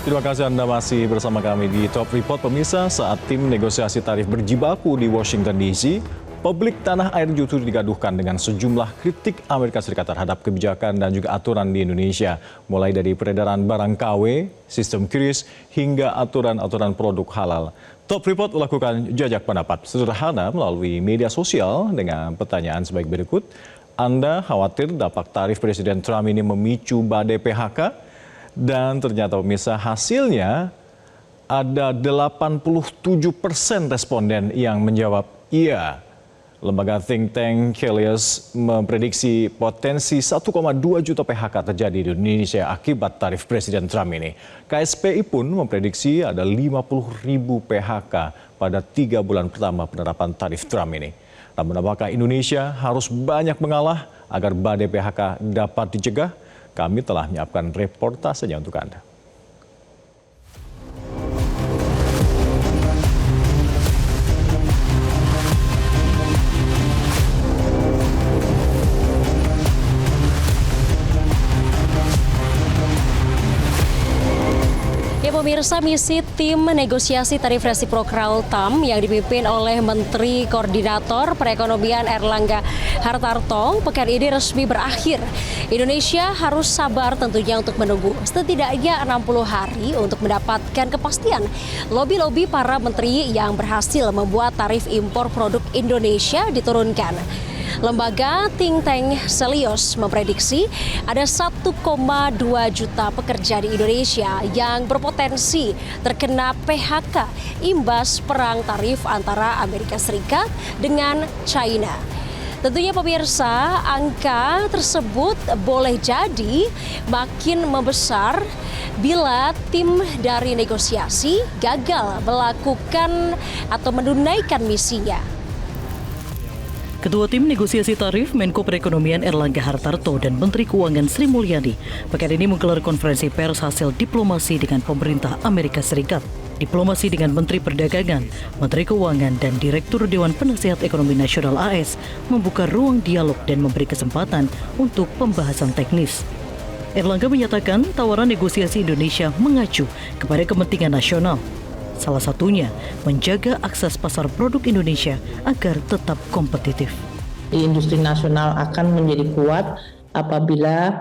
Terima kasih Anda masih bersama kami di Top Report. Pemirsa, saat tim negosiasi tarif berjibaku di Washington DC, publik tanah air justru digaduhkan dengan sejumlah kritik Amerika Serikat terhadap kebijakan dan juga aturan di Indonesia. Mulai dari peredaran barang KW, sistem QRIS, hingga aturan-aturan produk halal. Top Report melakukan jajak pendapat sederhana melalui media sosial dengan pertanyaan sebaik berikut. Anda khawatir dampak tarif Presiden Trump ini memicu badai PHK? Dan ternyata pemirsa hasilnya ada 87% responden yang menjawab iya. Lembaga think tank Helios memprediksi potensi 1,2 juta PHK terjadi di Indonesia akibat tarif Presiden Trump ini. KSPI pun memprediksi ada 50.000 PHK pada 3 bulan pertama penerapan tarif Trump ini. Namun apakah Indonesia harus banyak mengalah agar badai PHK dapat dicegah? Kami telah menyiapkan reportasenya untuk Anda. Pemirsa, misi tim negosiasi tarif resiprokal TAM yang dipimpin oleh Menteri Koordinator Perekonomian Erlangga Hartarto pekan ini resmi berakhir. Indonesia harus sabar tentunya untuk menunggu setidaknya 60 hari untuk mendapatkan kepastian. Lobi-lobi para menteri yang berhasil membuat tarif impor produk Indonesia diturunkan. Lembaga think tank Helios memprediksi ada 1,2 juta pekerja di Indonesia yang berpotensi terkena PHK imbas perang tarif antara Amerika Serikat dengan China. Tentunya pemirsa, angka tersebut boleh jadi makin membesar bila tim dari negosiasi gagal melakukan atau menunaikan misinya. Ketua Tim Negosiasi Tarif Menko Perekonomian Erlangga Hartarto dan Menteri Keuangan Sri Mulyani pekan ini menggelar konferensi pers hasil diplomasi dengan pemerintah Amerika Serikat. Diplomasi dengan Menteri Perdagangan, Menteri Keuangan, dan Direktur Dewan Penasehat Ekonomi Nasional AS membuka ruang dialog dan memberi kesempatan untuk pembahasan teknis. Erlangga menyatakan tawaran negosiasi Indonesia mengacu kepada kepentingan nasional. Salah satunya menjaga akses pasar produk Indonesia agar tetap kompetitif. Industri nasional akan menjadi kuat apabila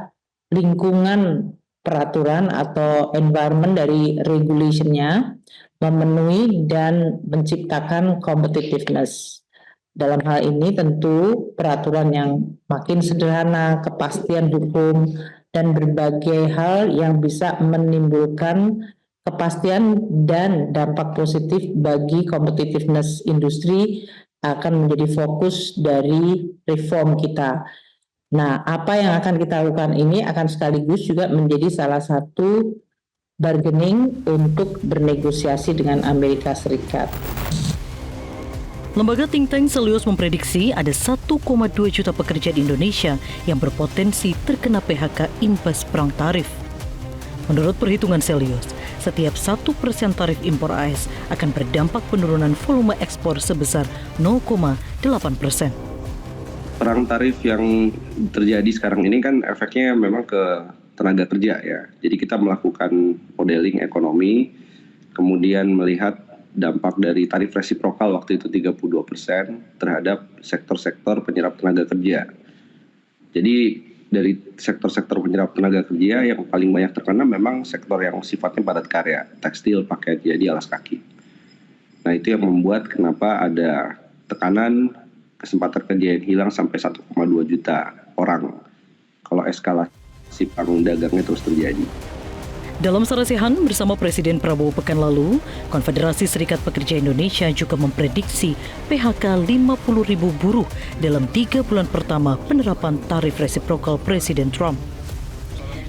lingkungan peraturan atau environment dari regulation-nya memenuhi dan menciptakan competitiveness. Dalam hal ini tentu peraturan yang makin sederhana, kepastian hukum, dan berbagai hal yang bisa menimbulkan kepastian dan dampak positif bagi competitiveness industri akan menjadi fokus dari reform kita. Nah, apa yang akan kita lakukan ini akan sekaligus juga menjadi salah satu bargaining untuk bernegosiasi dengan Amerika Serikat. Lembaga think tank Helios memprediksi ada 1,2 juta pekerja di Indonesia yang berpotensi terkena PHK imbas perang tarif. Menurut perhitungan Helios, setiap 1% tarif impor AS akan berdampak penurunan volume ekspor sebesar 0,8%. Perang tarif yang terjadi sekarang ini kan efeknya memang ke tenaga kerja ya. Jadi kita melakukan modeling ekonomi, kemudian melihat dampak dari tarif resiprokal waktu itu 32% terhadap sektor-sektor penyerap tenaga kerja. Jadi dari sektor-sektor penyerap tenaga kerja yang paling banyak terkena memang sektor yang sifatnya padat karya, tekstil, pakaian jadi alas kaki. Nah itu yang membuat kenapa ada tekanan kesempatan kerja yang hilang sampai 1,2 juta orang kalau eskalasi perang dagangnya terus terjadi. Dalam sarasihan bersama Presiden Prabowo pekan lalu, Konfederasi Serikat Pekerja Indonesia juga memprediksi PHK 50.000 buruh dalam 3 bulan pertama penerapan tarif resiprokal Presiden Trump.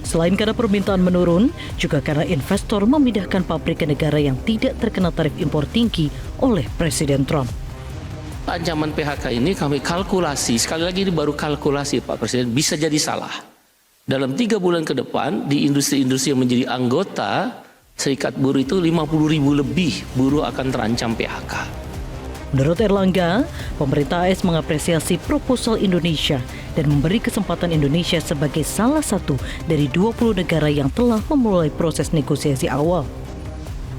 Selain karena permintaan menurun, juga karena investor memindahkan pabrik ke negara yang tidak terkena tarif impor tinggi oleh Presiden Trump. Ancaman PHK ini kami kalkulasi, sekali lagi ini baru kalkulasi Pak Presiden, bisa jadi salah. Dalam 3 bulan ke depan di industri-industri yang menjadi anggota Serikat Buruh itu 50.000 lebih buruh akan terancam PHK. Menurut Erlangga, pemerintah AS mengapresiasi proposal Indonesia dan memberi kesempatan Indonesia sebagai salah satu dari 20 negara yang telah memulai proses negosiasi awal.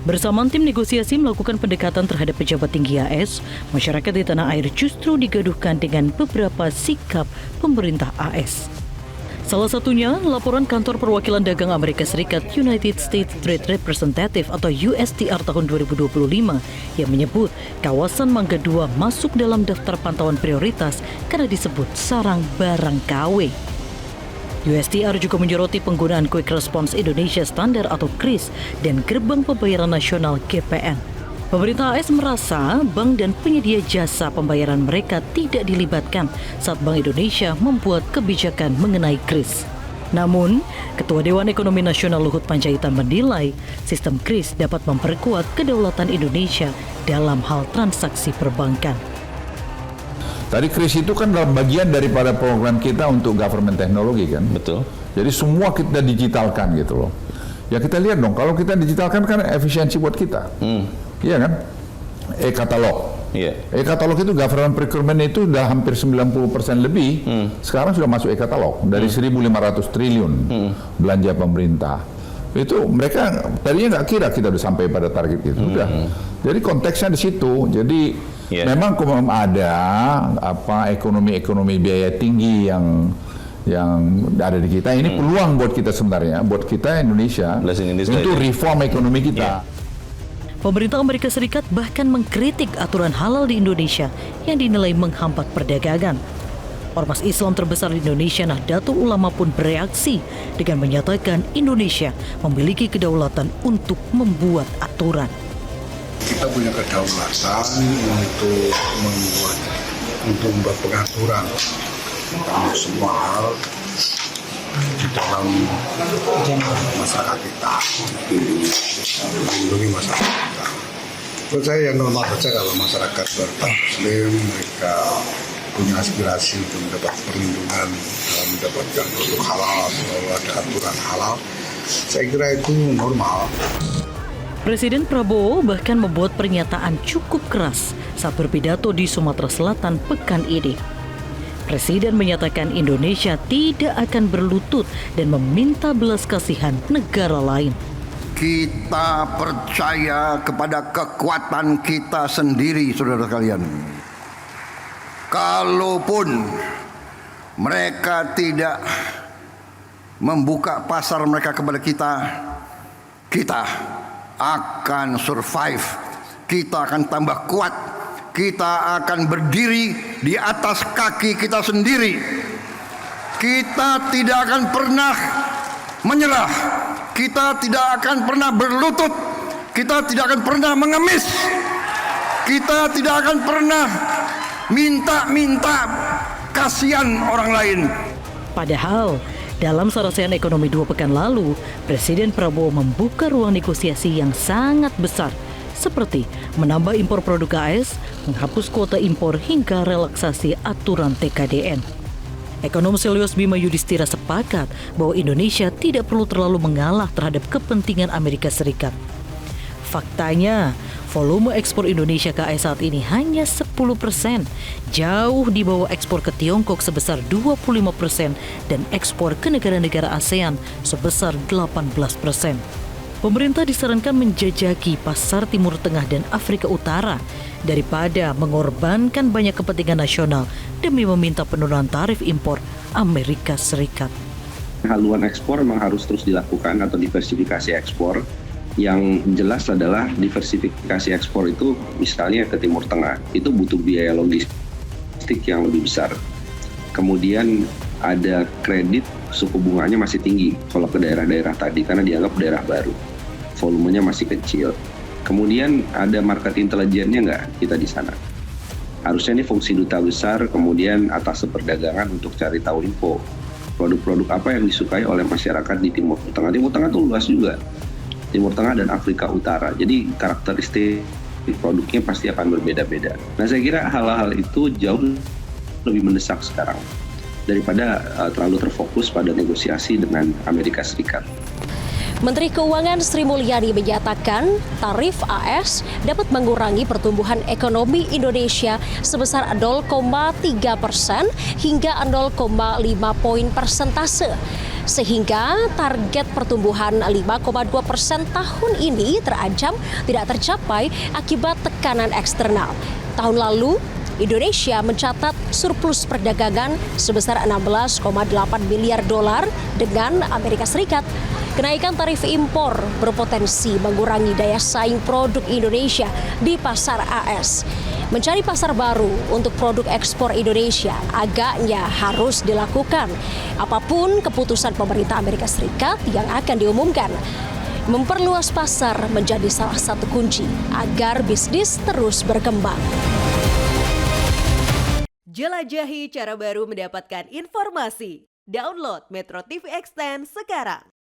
Bersamaan tim negosiasi melakukan pendekatan terhadap pejabat tinggi AS, masyarakat di tanah air justru digaduhkan dengan beberapa sikap pemerintah AS. Salah satunya, laporan Kantor Perwakilan Dagang Amerika Serikat United States Trade Representative atau USTR tahun 2025 yang menyebut kawasan Mangga II masuk dalam daftar pantauan prioritas karena disebut sarang barang KW. USTR juga menyoroti penggunaan Quick Response Indonesia Standard atau KRIS dan Gerbang Pembayaran Nasional GPN. Pemerintah AS merasa bank dan penyedia jasa pembayaran mereka tidak dilibatkan saat Bank Indonesia membuat kebijakan mengenai KRIS. Namun, Ketua Dewan Ekonomi Nasional Luhut Panjaitan menilai sistem KRIS dapat memperkuat kedaulatan Indonesia dalam hal transaksi perbankan. Tadi KRIS itu kan dalam bagian daripada program kita untuk government teknologi kan. Betul. Jadi semua kita digitalkan gitu loh. Ya kita lihat dong, kalau kita digitalkan kan efisiensi buat kita. Iya kan? E-katalog. Iya. E-katalog itu government procurement itu udah hampir 90% lebih. Sekarang sudah masuk e-katalog dari 1.500 triliun belanja pemerintah. Itu mereka tadinya nggak kira kita udah sampai pada target itu. Udah. Jadi konteksnya di situ. Jadi memang ada ekonomi biaya tinggi yang ada di kita. Ini peluang buat kita sebenarnya, buat kita Indonesia untuk reform ekonomi kita. Pemerintah Amerika Serikat bahkan mengkritik aturan halal di Indonesia yang dinilai menghambat perdagangan. Ormas Islam terbesar di Indonesia, Nahdlatul Ulama, pun bereaksi dengan menyatakan Indonesia memiliki kedaulatan untuk membuat aturan. Kita punya kedaulatan untuk membuat pengaturan tentang semua hal di dalam masyarakat kita, melindungi masyarakat kita. Menurut saya yang normal saja kalau masyarakat bermuslim mereka punya aspirasi untuk mendapat perlindungan dalam mendapatkan produk halal, selalu ada aturan halal. Saya kira itu normal. Presiden Prabowo bahkan membuat pernyataan cukup keras saat berpidato di Sumatera Selatan pekan ini. Presiden menyatakan Indonesia tidak akan berlutut dan meminta belas kasihan negara lain. Kita percaya kepada kekuatan kita sendiri, saudara sekalian. Kalaupun mereka tidak membuka pasar mereka kepada kita, kita akan survive. Kita akan tambah kuat. Kita akan berdiri di atas kaki kita sendiri. Kita tidak akan pernah menyerah. Kita tidak akan pernah berlutut. Kita tidak akan pernah mengemis. Kita tidak akan pernah minta kasihan orang lain. Padahal, dalam Sarasehan Ekonomi 2 pekan lalu, Presiden Prabowo membuka ruang negosiasi yang sangat besar, seperti menambah impor produk AS, menghapus kuota impor, hingga relaksasi aturan TKDN. Ekonom Selyos Bima Yudhistira sepakat bahwa Indonesia tidak perlu terlalu mengalah terhadap kepentingan Amerika Serikat. Faktanya, volume ekspor Indonesia ke AS saat ini hanya 10%, jauh di bawah ekspor ke Tiongkok sebesar 25% dan ekspor ke negara-negara ASEAN sebesar 18%. Pemerintah disarankan menjajaki pasar Timur Tengah dan Afrika Utara daripada mengorbankan banyak kepentingan nasional demi meminta penurunan tarif impor Amerika Serikat. Haluan ekspor memang harus terus dilakukan atau diversifikasi ekspor. Yang jelas adalah diversifikasi ekspor itu misalnya ke Timur Tengah, itu butuh biaya logistik yang lebih besar. Kemudian ada kredit suku bunganya masih tinggi kalau ke daerah-daerah tadi karena dianggap daerah baru. Volumenya masih kecil. Kemudian ada market intelijennya nggak kita di sana? Harusnya ini fungsi duta besar, kemudian atas perdagangan untuk cari tahu info. Produk-produk apa yang disukai oleh masyarakat di Timur Tengah. Timur Tengah itu luas juga. Timur Tengah dan Afrika Utara. Jadi karakteristik produknya pasti akan berbeda-beda. Nah saya kira hal-hal itu jauh lebih mendesak sekarang daripada terlalu terfokus pada negosiasi dengan Amerika Serikat. Menteri Keuangan Sri Mulyani menyatakan tarif AS dapat mengurangi pertumbuhan ekonomi Indonesia sebesar 0,3% hingga 0,5 poin persentase. Sehingga target pertumbuhan 5,2% tahun ini terancam tidak tercapai akibat tekanan eksternal. Tahun lalu, Indonesia mencatat surplus perdagangan sebesar 16,8 miliar dolar dengan Amerika Serikat. Kenaikan tarif impor berpotensi mengurangi daya saing produk Indonesia di pasar AS. Mencari pasar baru untuk produk ekspor Indonesia agaknya harus dilakukan. Apapun keputusan pemerintah Amerika Serikat yang akan diumumkan, memperluas pasar menjadi salah satu kunci agar bisnis terus berkembang. Jelajahi cara baru mendapatkan informasi. Download Metro TV Extend sekarang.